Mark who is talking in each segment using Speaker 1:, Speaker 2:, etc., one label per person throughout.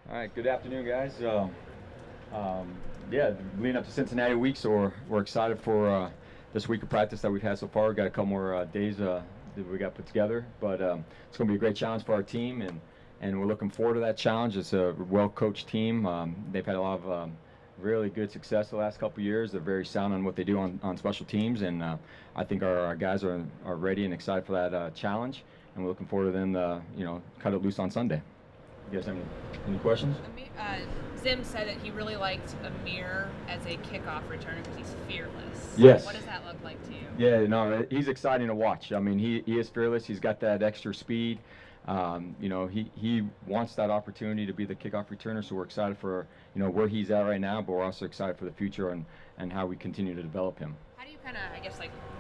Speaker 1: All right, good afternoon, guys. Yeah, leading up to Cincinnati week, so we're excited for this week of practice that we've had so far. We've got a couple more days that we got put together, but it's going to be a great challenge for our team, and we're looking forward to that challenge. It's a well-coached team. They've had a lot of really good success the last couple of years. They're very sound on what they do on special teams, and I think our guys are ready and excited for that challenge, and we're looking forward to them, cut it loose on Sunday. You guys have any questions?
Speaker 2: Zim said that he really liked Ihmir as a kickoff returner because he's fearless.
Speaker 1: Yes.
Speaker 2: What does that look like to you?
Speaker 1: Yeah, no, he's exciting to watch. I mean, he is fearless. He's got that extra speed. He wants that opportunity to be the kickoff returner, so we're excited for, where he's at right now, but we're also excited for the future and how we continue to develop him.
Speaker 2: How do you kind of,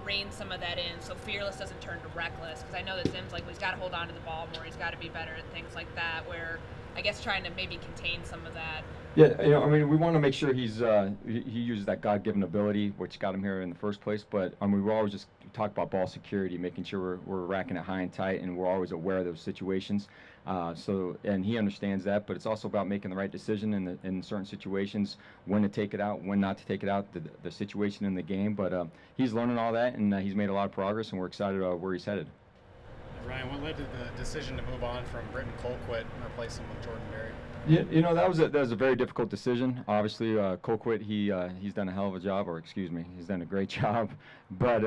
Speaker 2: rein some of that in so fearless doesn't turn to reckless? Because I know that Zim's like, well, he's got to hold on to the ball more. He's got to be better at things like that, where I guess trying to maybe contain some of that.
Speaker 1: Yeah, we want to make sure he uses that God-given ability, which got him here in the first place. But we always just talk about ball security, making sure we're racking it high and tight, and we're always aware of those situations. And he understands that. But it's also about making the right decision in certain situations, when to take it out, when not to take it out, the situation in the game. But he's learning all that, and he's made a lot of progress, and we're excited about where he's headed.
Speaker 3: Ryan, what led to the decision to move on from Britton Colquitt and replace him with Jordan Berry?
Speaker 1: Yeah, that was a very difficult decision. Obviously, Colquitt, he's done a hell of a job, or excuse me, he's done a great job. But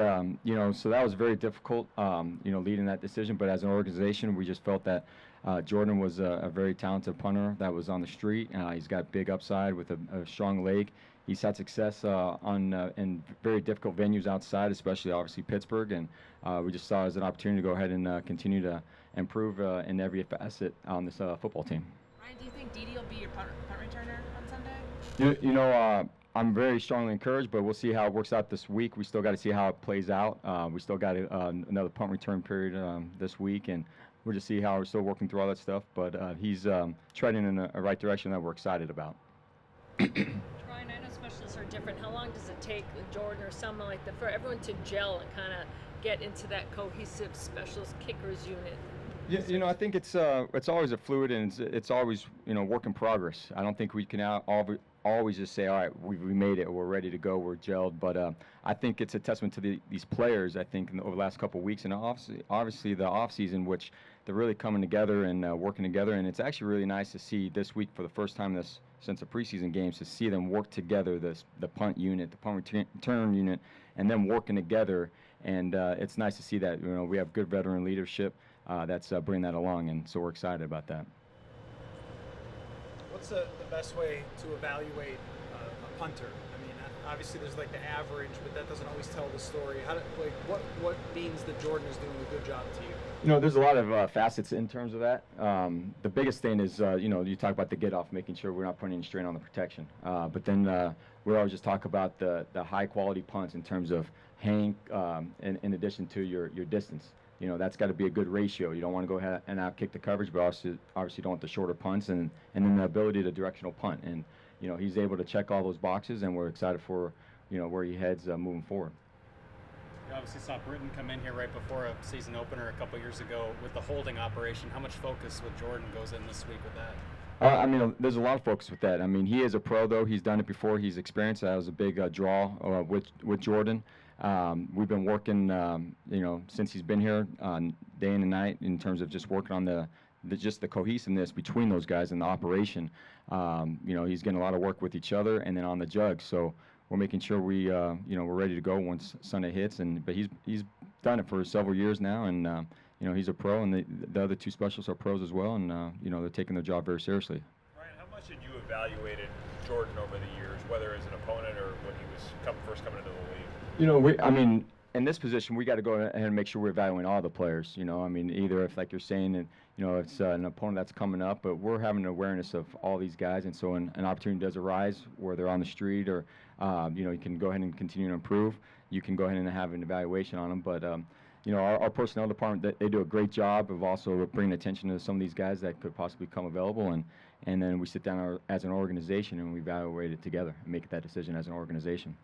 Speaker 1: so that was very difficult, leading that decision. But as an organization, we just felt that Jordan was a very talented punter that was on the street. He's got big upside with a strong leg. He's had success in very difficult venues outside, especially obviously Pittsburgh, and we just saw it as an opportunity to go ahead and continue to improve in every facet on this football team.
Speaker 2: Ryan, do you think Dede will be your punt returner on Sunday?
Speaker 1: I'm very strongly encouraged, but we'll see how it works out this week. We still got to see how it plays out. We still got another punt return period this week, and we'll just see how we're still working through all that stuff. But he's treading in a right direction that we're excited about.
Speaker 4: Ryan, I know specialists are different. How long does it take Jordan or someone like that for everyone to gel and kind of get into that cohesive specialist kickers unit?
Speaker 1: Yeah, I think it's always a fluid, and it's always work in progress. I don't think we can always just say, all right, we made it, we're ready to go, we're gelled. But I think it's a testament to these players. I think over the last couple of weeks, and obviously the off season, which they're really coming together and working together. And it's actually really nice to see this week for the first time since the preseason games, to see them work together, the punt unit, the punt return unit, and them working together. And it's nice to see that we have good veteran leadership that's bringing that along, and so we're excited about that.
Speaker 5: What's the best way to evaluate a punter? I mean, obviously there's like the average, but that doesn't always tell the story. What means that Jordan is doing a good job to you?
Speaker 1: There's a lot of facets in terms of that. The biggest thing is, you talk about the get off, making sure we're not putting any strain on the protection. But then we always just talk about the high quality punts in terms of hang, in addition to your distance. That's got to be a good ratio. You don't want to go ahead and out kick the coverage, but obviously you don't want the shorter punts, and then the ability to directional punt. And he's able to check all those boxes, and we're excited for where he heads moving forward.
Speaker 3: You obviously saw Britton come in here right before a season opener a couple years ago with the holding operation. How much focus with Jordan goes in this week with that?
Speaker 1: There's a lot of focus with that. He is a pro, though. He's done it before. He's experienced that. That was a big draw with Jordan. We've been working, since he's been here, day in and night, in terms of just working on just the cohesiveness between those guys in the operation. He's getting a lot of work with each other, and then on the jug. So we're making sure we're ready to go once Sunday hits. But he's done it for several years now, and he's a pro, and the other two specialists are pros as well, and they're taking their job very seriously.
Speaker 6: Ryan, how much had you evaluated Jordan over the years, whether as an opponent or when he was first coming into the league?
Speaker 1: In this position, we got to go ahead and make sure we're evaluating all the players. Either if, like you're saying, and it's an opponent that's coming up, but we're having an awareness of all these guys, and so when an opportunity does arise where they're on the street, or you can go ahead and continue to improve. You can go ahead and have an evaluation on them, but our personnel department, they do a great job of also bringing attention to some of these guys that could possibly become available, and then we sit down as an organization and we evaluate it together and make that decision as an organization.